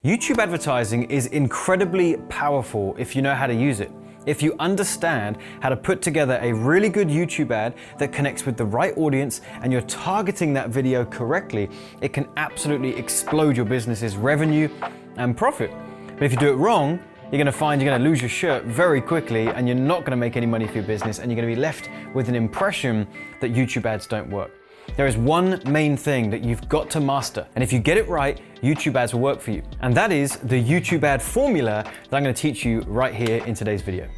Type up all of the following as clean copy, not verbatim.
YouTube advertising is incredibly powerful if you know how to use it. If you understand how to put together a really good YouTube ad that connects with the right audience and you're targeting that video correctly, it can absolutely explode your business's revenue and profit. But if you do it wrong, you're going to find you're going to lose your shirt very quickly and you're not going to make any money for your business and you're going to be left with an impression that YouTube ads don't work. There is one main thing that you've got to master, and if you get it right, YouTube ads will work for you. And that is the YouTube ad formula that I'm going to teach you right here in today's video.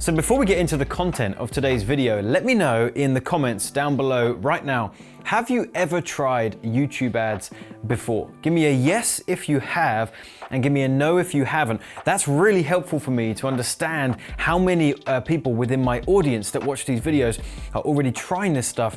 So before we get into the content of today's video, let me know in the comments down below right now, have you ever tried YouTube ads before? Give me a yes if you have, and give me a no if you haven't. That's really helpful for me to understand how many people within my audience that watch these videos are already trying this stuff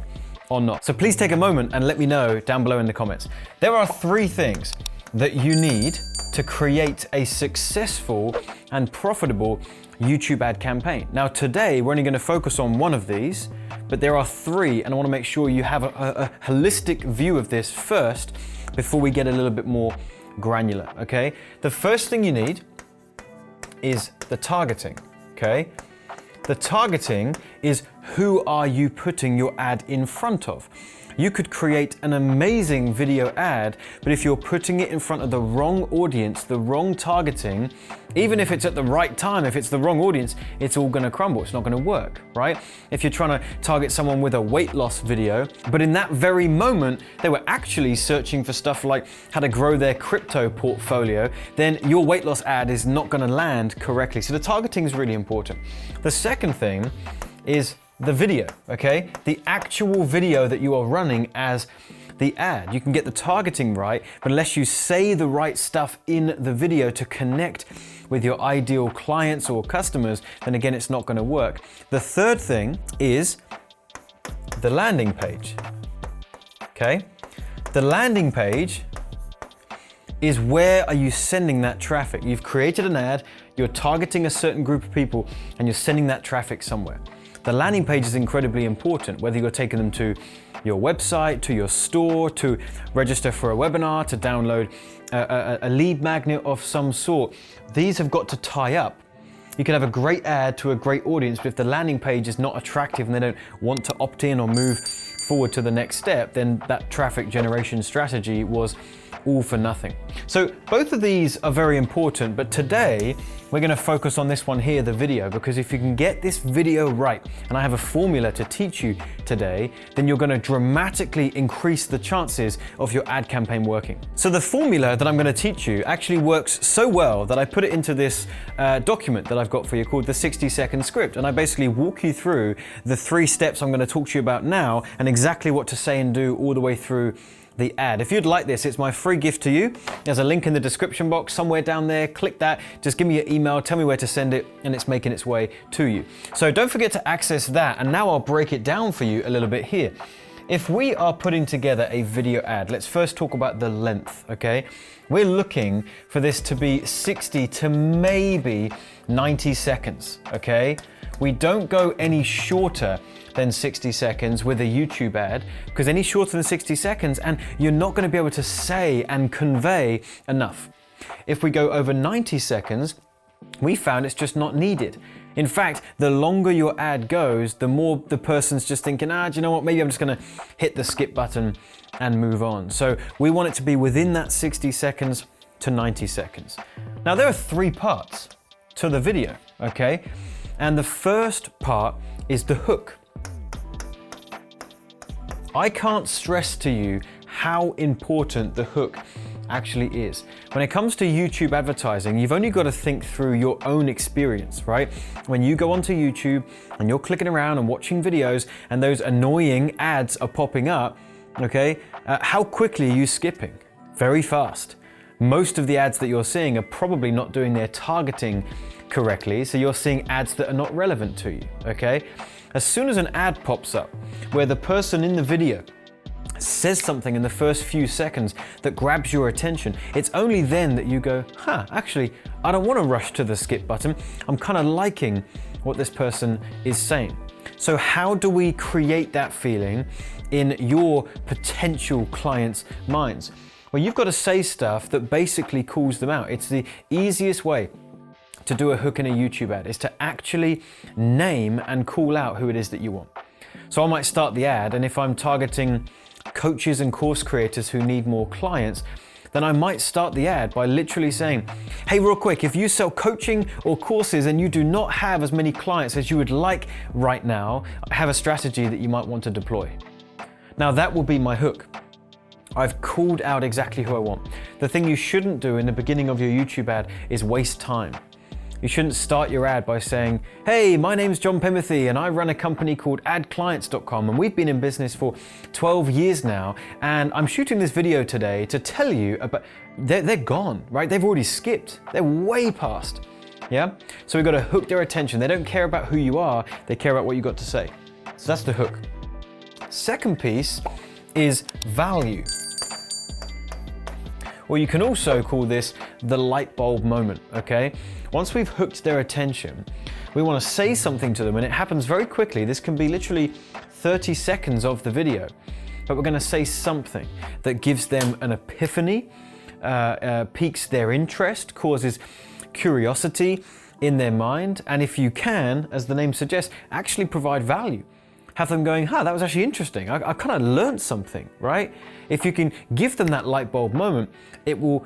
or not. So please take a moment and let me know down below in the comments. There are 3 things that you need to create a successful and profitable YouTube ad campaign. Now today, we're only going to focus on one of these, but there are 3, and I want to make sure you have a holistic view of this first before we get a little bit more granular, okay? The first thing you need is the targeting, okay? The targeting is who are you putting your ad in front of? You could create an amazing video ad, but if you're putting it in front of the wrong audience, the wrong targeting, even if it's at the right time, if it's the wrong audience, it's all gonna crumble. It's not gonna work, right? If you're trying to target someone with a weight loss video, but in that very moment, they were actually searching for stuff like how to grow their crypto portfolio, then your weight loss ad is not gonna land correctly. So the targeting is really important. The second thing is the video, okay? The actual video that you are running as the ad. You can get the targeting right, but unless you say the right stuff in the video to connect with your ideal clients or customers, then again, it's not gonna work. The third thing is the landing page, okay? The landing page is where are you sending that traffic? You've created an ad, you're targeting a certain group of people, and you're sending that traffic somewhere. The landing page is incredibly important, whether you're taking them to your website, to your store, to register for a webinar, to download a lead magnet of some sort. These have got to tie up. You can have a great ad to a great audience, but if the landing page is not attractive and they don't want to opt in or move forward to the next step, then that traffic generation strategy was all for nothing. So both of these are very important, but today we're going to focus on this one here, the video, because if you can get this video right, and I have a formula to teach you today, then you're going to dramatically increase the chances of your ad campaign working. So the formula that I'm going to teach you actually works so well that I put it into this document that I've got for you called the 60-second script, and I basically walk you through the 3 steps I'm going to talk to you about now and exactly what to say and do all the way through the ad. If you'd like this, it's my free gift to you. There's a link in the description box somewhere down there. Click that, just give me your email, tell me where to send it, and it's making its way to you. So don't forget to access that, and now I'll break it down for you a little bit here. If we are putting together a video ad, let's first talk about the length, okay? We're looking for this to be 60 to maybe 90 seconds, okay? We don't go any shorter than 60 seconds with a YouTube ad, because any shorter than 60 seconds and you're not going to be able to say and convey enough. If we go over 90 seconds, we found it's just not needed. In fact, the longer your ad goes, the more the person's just thinking, do you know what, maybe I'm just going to hit the skip button and move on. So we want it to be within that 60 seconds to 90 seconds. Now there are 3 parts to the video, okay? And the first part is the hook. I can't stress to you how important the hook actually is. When it comes to YouTube advertising, you've only got to think through your own experience, right? When you go onto YouTube and you're clicking around and watching videos and those annoying ads are popping up, okay, how quickly are you skipping? Very fast. Most of the ads that you're seeing are probably not doing their targeting correctly, so you're seeing ads that are not relevant to you, okay? As soon as an ad pops up where the person in the video says something in the first few seconds that grabs your attention, it's only then that you go, actually, I don't want to rush to the skip button. I'm kind of liking what this person is saying. So how do we create that feeling in your potential clients' minds? Well, you've got to say stuff that basically calls them out. It's the easiest way to do a hook in a YouTube ad, is to actually name and call out who it is that you want. So I might start the ad, and if I'm targeting coaches and course creators who need more clients, then I might start the ad by literally saying, hey, real quick, if you sell coaching or courses and you do not have as many clients as you would like right now, I have a strategy that you might want to deploy. Now that will be my hook. I've called out exactly who I want. The thing you shouldn't do in the beginning of your YouTube ad is waste time. You shouldn't start your ad by saying, hey, my name's John Penberthy and I run a company called AdClients.com, and we've been in business for 12 years now, and I'm shooting this video today to tell you about, they're gone, right? They've already skipped. They're way past, yeah? So we've got to hook their attention. They don't care about who you are, they care about what you got to say. So that's the hook. Second piece is value. Or you can also call this the light bulb moment, okay? Once we've hooked their attention, we want to say something to them, and it happens very quickly. This can be literally 30 seconds of the video, but we're going to say something that gives them an epiphany, piques their interest, causes curiosity in their mind, and if you can, as the name suggests, actually provide value. Have them going, that was actually interesting. I kind of learned something, right? If you can give them that light bulb moment, it will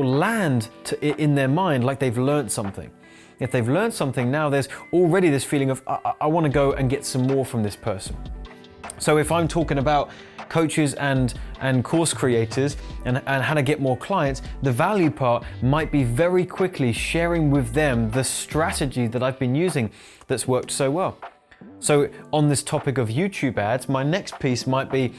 land in their mind like they've learned something. If they've learned something, now there's already this feeling of, I want to go and get some more from this person. So if I'm talking about coaches and course creators and how to get more clients, the value part might be very quickly sharing with them the strategy that I've been using that's worked so well. So on this topic of YouTube ads, my next piece might be,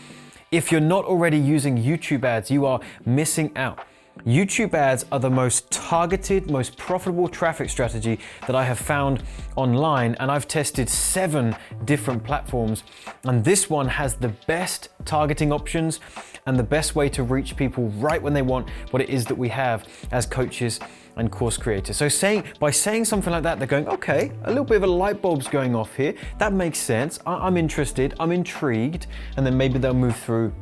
if you're not already using YouTube ads, you are missing out. YouTube ads are the most targeted, most profitable traffic strategy that I have found online, and I've tested 7 different platforms, and this one has the best targeting options and the best way to reach people right when they want what it is that we have as coaches and course creators. So by saying something like that, they're going, okay, a little bit of a light bulb's going off here. That makes sense. I'm interested, I'm intrigued, and then maybe they'll move through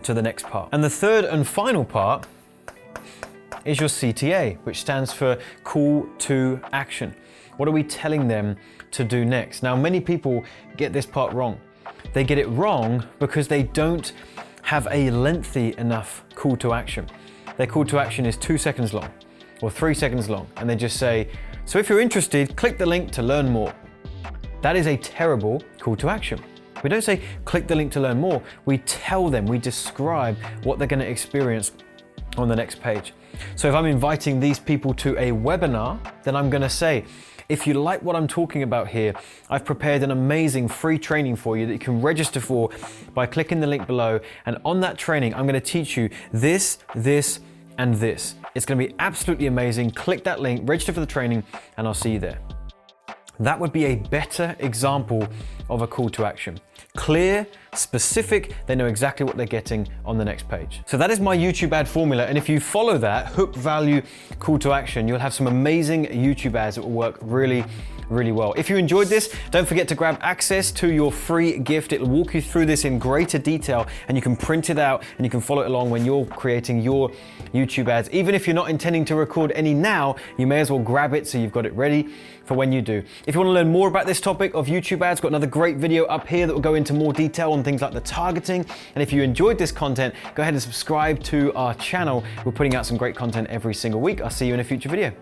to the next part. And the third and final part is your CTA, which stands for call to action. What are we telling them to do next? Now, many people get this part wrong. They get it wrong because they don't have a lengthy enough call to action. Their call to action is 2 seconds long or 3 seconds long, and they just say, so if you're interested, click the link to learn more. That is a terrible call to action. We don't say, click the link to learn more. We tell them, we describe what they're going to experience on the next page. So if I'm inviting these people to a webinar, then I'm going to say, if you like what I'm talking about here, I've prepared an amazing free training for you that you can register for by clicking the link below. And on that training, I'm going to teach you this, this, and this. It's going to be absolutely amazing. Click that link, register for the training, and I'll see you there. That would be a better example of a call to action. Clear, specific, they know exactly what they're getting on the next page. So that is my YouTube ad formula, and if you follow that, hook, value, call to action, you'll have some amazing YouTube ads that will work really, really well. If you enjoyed this, don't forget to grab access to your free gift. It'll walk you through this in greater detail, and you can print it out and you can follow it along when you're creating your YouTube ads. Even if you're not intending to record any now, you may as well grab it so you've got it ready for when you do. If you want to learn more about this topic of YouTube ads, got another great video up here that will go into more detail on things like the targeting. And if you enjoyed this content, go ahead and subscribe to our channel. We're putting out some great content every single week. I'll see you in a future video.